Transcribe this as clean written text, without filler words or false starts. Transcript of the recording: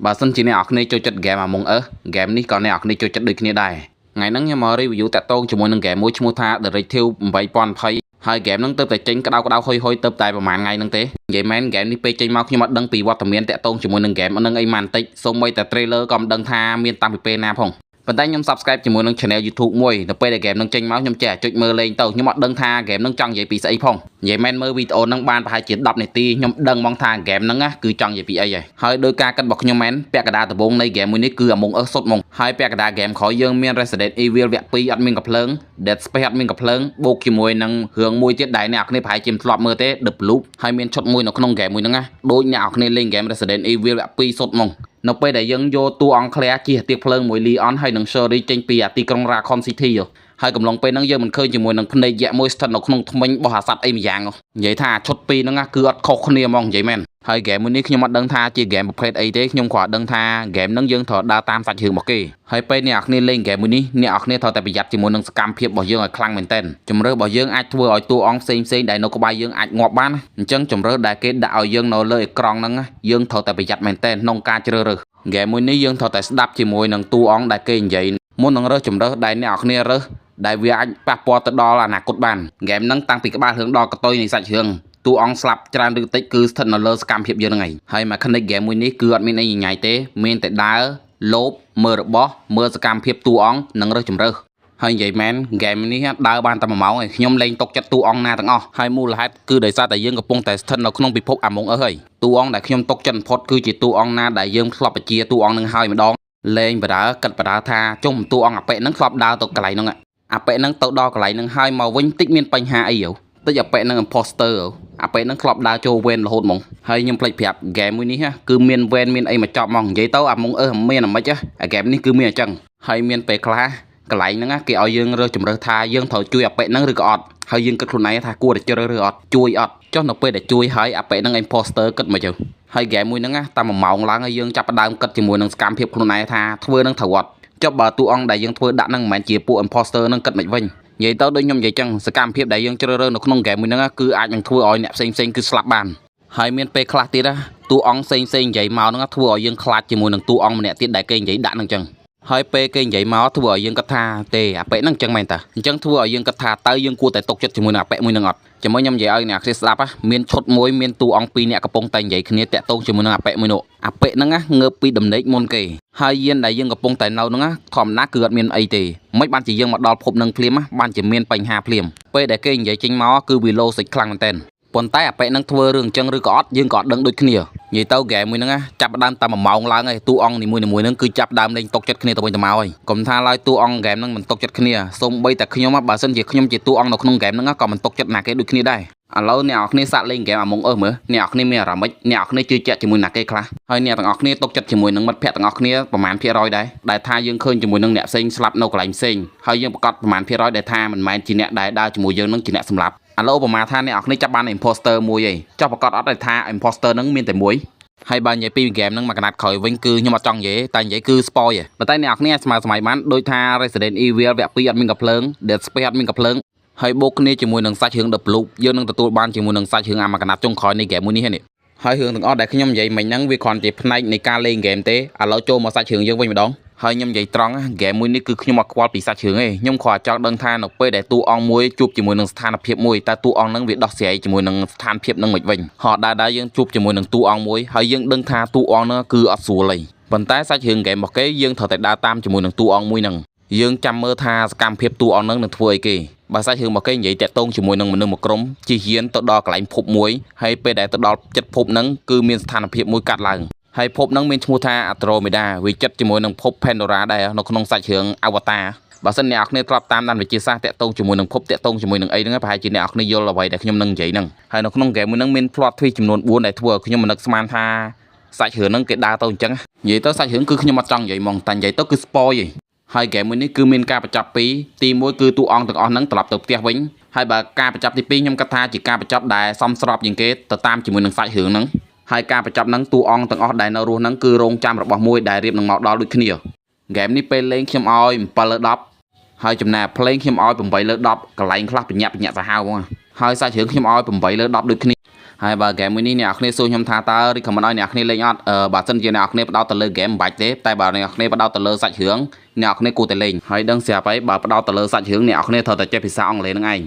បើសិនជាអ្នកនរគ្នាចូលចិត្តហ្គេម Among Us ហ្គេមនេះក៏អ្នកនរគ្នាចូលចិត្តដូចគ្នាដែរថ្ងៃហ្នឹងខ្ញុំមក review តាក់ទងជាមួយនឹងហ្គេមមួយឈ្មោះថា The Retive 8020ហើយហ្គេមហ្នឹងទៅតែចេញក្តៅៗហុយៗទៅតែប្រហែលថ្ងៃហ្នឹងទេនិយាយមែនហ្គេមនេះពេលចេញមកខ្ញុំអត់ដឹងពីវត្តមានតាក់ទងជាមួយនឹងហ្គេមហ្នឹងអីម៉ាន់តិចសូម្បីតែ trailer ក៏មិនដឹងថាមានតាំងពីពេលណាផងប៉ុន្តែខ្ញុំ subscribe ជាមួយនឹង channel YouTube មួយនៅពេលដែលហ្គេមហ្នឹងចេញមកខ្ញុំចេះចុចមើលលេងទៅខ្ញុំអត់ដឹងថាហ្គេមហ្នឹងចង់និយាយពីស្អីផងនិយាយមែនមើលវីដេអូហ្នឹងបានប្រហែលជា10នាទីខ្ញុំដឹងហ្មងថាហ្គេមហ្នឹងគឺចង់និយាយពីអីហើយដោយការគិតរបស់ខ្ញុំមែនពាក់កណ្ដាលដំបូងនៃហ្គេមមួយនេះគឺ Among Us សុទ្ធហ្មងហើយពាក់កណ្ដាលហ្គេមក្រោយយើងមាន Resident Evil វគ្គ2អត់មានកំភ្លើង Dead Space អត់មានកំភ្លើងបូកជាមួយនឹងរឿងមួយទៀតដែលអ្នកនរគ្នាប្រហែលជាមិនធ្លាប់មើលទេ The Loop ហើយមានឈុតមួយនៅក្នុងហ្គេមមួយហ្នឹងដូចអ្នកនរគ្នាលេងហ្គេម Resident Evil វគ្គ2សុទ្ធហ្មងនៅពេលដែលយើងយកតួអង្គក្លាជិះអាទិភ្លើងមួយ Leon ហើយនឹង Sherry ចេញពីអាទីក្រុង Raccoon City ហើយកំឡុងពេលហ្នឹងយើងមិនឃើញជាមួយនឹងភ្នែកយក្សមួយស្ថិតនៅក្នុងធ្មេញរបស់អាសត្វអីម្យ៉ាងនិយាយថាឈុតពីរហ្នឹងគឺអត់ខុសគ្នាហ្មងនិយាយមែនហើយហ្គេមមួយនេះខ្ញុំអត់ដឹងថាជាហ្គេមប្រភេទអីទេខ្ញុំគ្រាន់ដឹងថាហ្គេមហ្នឹងយើងត្រូវដើរតាមសាច់រឿងរបស់គេហើយពេលអ្នកនរគ្នាលេងហ្គេមមួយនេះអ្នកនរគ្នាត្រូវតែប្រយ័ត្នជាមួយនឹងសកម្មភាពរបស់យើងឲ្យខ្លាំងមែនទែនជំរឿរបស់យើងអាចធ្វើឲ្យតួអង្គផ្សេងដែលនៅក្បែរយើងអាចងាប់បានអញ្ចឹងជំរឿដែលគេដាក់ឲ្យយើងនៅលើអេក្រង់ហ្នឹងយើងត្រូវតែប្រយ័ត្នមែនទែនក្នុងការជ្រើសរើសហ្គេមមួយនេះយើងត្រូវតែស្ដាប់ជាមួយនឹងតួអង្គដែលគេនិយាយមុននឹងរើសជំរឿដែលអ្នកនរគ្នារើសដែលវាអាចប៉ះពាល់ទៅដល់អនាគតបានហ្គេមហ្នឹងតាំងពីក្បាលរឿងដល់កតុយនៃសាច់រឿងតួអង្គស្លាប់ច្រើនឬតិចគឺស្ថិតនៅលើសកម្មភាពយើងហ្នឹងហើយ mechanic game មួយនេះគឺអត់មានអីញញ៉ៃទេមានតែដើរលោបមើលរបស់មើលសកម្មភាពតួអង្គនិងរើសជំរើសហើយនិយាយមែនហ្គេមនេះដើរបានតែ1ម៉ោងឯងខ្ញុំលេងຕົកចិត្តតួអង្គណាទាំងអស់ហើយមូលហេតុគឺដោយសារតែយើងកំពុងតែស្ថិតនៅក្នុងពិភព Among Us ហើយតួអង្គដែលខ្ញុំຕົកចិត្តបំផុតគឺជាតួអង្គណាដែលយើងធ្លាប់បជាតួអង្គនឹងហើយម្ដងលេងបដាគិតបដាថាចុះតួអង្គអាប៉ិហ្នឹងធ្លាប់ដើរទៅកន្លែងហ្នឹងអាប៉ិហ្នឹងទៅដល់កន្លែងហ្នឹងហើយមកវិញតិចមានបញ្ហាអីតិចអាប៉ិហ្នឹង imposter អាប៉ិហ្នឹងធ្លាប់ដើរចូលវេនរហូតហ្មងហើយខ្ញុំភ្លេចប្រាប់ហ្គេមមួយនេះគឺមានវេនមានអីមកចប់ហ្មងនិយាយទៅAmong Usមានអាម៉េចអាហ្គេមនេះគឺមានអញ្ចឹងហើយមានពេលខ្លះកន្លែងហ្នឹងគេឲ្យយើងរើសជំរើសថាយើងត្រូវជួយអាប៉ិហ្នឹងឬក៏អត់ហើយយើងគិតខ្លួនឯងថាគួរតែជ្រើសរើសអត់ជួយអត់ចុះនៅពេលដែលជួយហើយអាប៉ិហ្នឹង imposter គិតមកទៅហើយហ្គេមមួយហ្នឹងតាម1ម៉ោងឡើងហើយយើងចាប់ផ្ដើមគិតជាមួយនឹងសកម្មភាពខ្លួនឯងថាធ្វើនឹងត្រូវអត់ចុះបើតួអង្គដែលយើងធ្វើដាក់ហ្នឹងមិនមែនជាពួក imposter ហ្នឹងគិតមិនវិញនិយាយទៅដូចខ្ញុំនិយាយចឹងសកម្មភាពដែលយើងជ្រើសរើសនៅក្នុងហ្គេមមួយហ្នឹងគឺអាចនឹងធ្វើឲ្យអ្នកផ្សេងគឺស្លាប់បានហើយមានពេលខ្លះទៀតតួអង្គផ្សេងនិយាយមកហ្នឹងធ្វើឲ្យយើងខ្លាចជាមួយនឹងតួអង្គម្នាក់ទៀតដែលគេនិយាយដាក់ហ្នឹងចឹងហើយពេលគេនិយាយមកធ្វើឲ្យយើងគិតថាទេអាប៉ិហ្នឹងចឹងមែនតាអញ្ចឹងធ្វើឲ្យយើងគិតថាតើយើងគួរតែទុកចិត្តជាមួយនឹងអាប៉ិមួយហ្នឹងអត់ជាមួយខ្ញុំនិយាយឲ្យអ្នកគ្នាស្ដាប់មានឈុតមួយមានតួអង្គ2នាក់កំពុងតែនិយាយគ្នាតាក់ទងជាមួយនឹងអាប៉ិមួយនោះអាប៉ិហ្នឹងងើបពីដំណេកមុនគេហើយយានដែលយើងកំពុងតែនៅហ្នឹងធម្មតាគឺអត់មានអីទេមិនបានជាយើងមកដល់ភពហ្នឹងភ្លាមបានជាមានបញ្ហាភ្លាមពេលដែលគេនិយាយចេញមកគឺវាលោសិចខ្លាំងមែនតើប៉ុន្តែអាប៉ិហ្នឹងធ្វើរឿងអញ្ចឹងឬក៏អត់យើងក៏អត់ដឹងដូចគ្នានិយាយទៅហ្គេមមួយហ្នឹងចាប់ដើមតែ1ម៉ោងឡើងហើយតួអង្គនីមួយៗហ្នឹងគឺចាប់ដើមលេងຕົកចិត្តគ្នាទៅវិញទៅមកហើយកុំថាឡើយតួអង្គហ្គេមហ្នឹងមិនຕົកចិត្តគ្នាសូម្បីតែខ្ញុំបើសិនជាខ្ញុំជាតួអង្គនៅក្នុងហ្គេមហ្នឹងក៏មិនຕົកចិត្តណាគេដូចគ្នាដែរឥឡូវអ្នកនរគ្នាសាកលេងហ្គេម Among Us មើលអ្នកនរគ្នាមានអារម្មណ៍ម៉េចអ្នកនរគ្នាជឿជាក់ជាមួយណាគេខ្លះហើយអ្នកទាំងអស់គ្នាຕົកចិត្តជាមួយនឹងមិត្តភក្តិទាំងអស់គ្នាប្រមាណភាគរយដែរដែលថាយើងឃើញជាមួយនឹងអ្នកផ្សេងស្លាប់នៅកន្លែងផ្សេងហើយយើងប្រកាសប្រមាណភាគរយដែលថាមិនមែនជាអ្នកដែលដើរជាមួយយើងនឹងជាអ្នកសម្លាប់ឥឡូវឧបមាថាអ្នកនរគ្នាចាប់បាន imposter មួយឯងចុះប្រកាសអត់ដែលថា imposter ហ្នឹងមានតែមួយហើយបើនិយាយពីហ្គេមហ្នឹងមកកណាត់ក្រោយវិញគឺខ្ញុំអត់ចង់និយាយតែនិយាយគឺ spoil ឯងប៉ុន្តែអ្នកនរគ្នាស្មើសម័យបានដូចថា Resident Evil វគ្គ2អត់មានកំភ្លើង Dead Space អត់មានកំភ្លើងហើយបូកគ្នាជាមួយនឹងសាច់រឿង The Loop យើងនឹងទទួលបានជាមួយនឹងសាច់រឿងអាមកណាត់ចុងក្រោយនៃហ្គេមមួយនេះនេះហើយរឿងទាំងអស់ដែលខ្ញុំនិយាយមិញហ្នឹងវាគ្រាន់តែផ្នែកនៃការលេងហ្គេមទេឥឡូវចូលមកសាច់រឿងយើងវិញម្ដងហើយខ្ញុំនិយាយត្រង់ហ្គេមមួយនេះគឺខ្ញុំអត់ខ្វល់ពីសាច់រឿងទេខ្ញុំគ្រាន់តែចង់ដឹងថានៅពេលដែលតួអង្គមួយជួបជាមួយនឹងស្ថានភាពមួយតើតួអង្គហ្នឹងវាដោះស្រាយជាមួយនឹងស្ថានភាពហ្នឹងមិនវិញហោះដែលយើងជួបជាមួយនឹងតួអង្គមួយហើយយើងដឹងថាតួអង្គហ្នឹងគឺអត់ស្រួលទេប៉ុន្តែសាច់រឿងហ្គេមរបស់គេយើងត្រូវតែដើរតាមជាមួយនឹងតួអង្គមួយហ្នឹងយើងចាំមើលថាសកម្មភាពតួអង្គហ្នឹងនឹងធ្វើអីគេបើសាច់រឿងរបស់គេនិយាយតាក់ទងជាមួយនឹងមនុស្សមួយក្រុមជិះយានទៅដល់កន្លែងភពមួយហើយពេលដែលទៅដល់ចិត្តភពហ្នឹងគឺមានស្ថានភាពមួយកាត់ឡើងហើយភពហ្នឹងមានឈ្មោះថា Andromeda វាចិត្តជាមួយនឹងភព Pandora ដែរនៅក្នុងសាច់រឿង Avatar បើសិនអ្នកនរគ្នាធ្លាប់តាមដានវិទ្យាសាស្ត្រតាក់ទងជាមួយនឹងភពតាក់ទងជាមួយនឹងអីហ្នឹងប្រហែលជាអ្នកនរគ្នាយល់អ្វីដែលខ្ញុំនឹងនិយាយហ្នឹងហើយនៅក្នុងហ្គេមមួយហ្នឹងមាន plot twist ចំនួន4ដែលធ្វើឲ្យខ្ញុំមិននឹកស្មានថាសាច់រឿងហ្នឹងគេដើរទៅអញ្ចឹងនិយាយទៅសាច់រឿងគឺខ្ញុំអត់ចង់និយាយហ្មងតែនិយាយទៅគឺ spoil ឯងហើយហ្គេមមួយនេះគឺមានការបញ្ចប់ពីរទី1គឺតួអង្គទាំងអស់ហ្នឹងត្រឡប់ទៅផ្ទះវិញហើយបើការបញ្ចប់ទី2ខ្ញុំគិតថាជាការបញ្ចប់ដែលសមស្របជាងគេទៅតាមជាមួយនឹងសាច់រឿងហ្នឹងហើយការបញ្ចប់ហ្នឹងតួអង្គទាំងអស់ដែលនៅរស់ហ្នឹងគឺរងចាំរបស់មួយដែលរៀបនឹងមកដល់ដូចគ្នាហ្គេមនេះពេលលេងខ្ញុំឲ្យ7លើ10ហើយចំណាយភ្លេងខ្ញុំឲ្យ8លើ10កន្លែងខ្លះបញ្ញាក់សាហាវហ្មងហើយសាច់រឿងខ្ញុំឲ្យ8លើ10ដូចគ្នា ហើយបើហ្គេមមួយនេះអ្នកគ្នាសួរខ្ញុំថាតើ recommend ឲ្យអ្នកគ្នាលេងអត់បើសិនជាអ្នកគ្នាផ្ដោតទៅលើហ្គេមមិនបាច់ទេតែបើអ្នកគ្នាផ្ដោតទៅលើសាច់រឿងអ្នកគ្នាគួរតែលេងហើយដឹងស្រាប់ហើយបើផ្ដោតទៅលើសាច់រឿងអ្នកគ្នាត្រូវតែចេះភាសាអង់គ្លេសនឹងឯង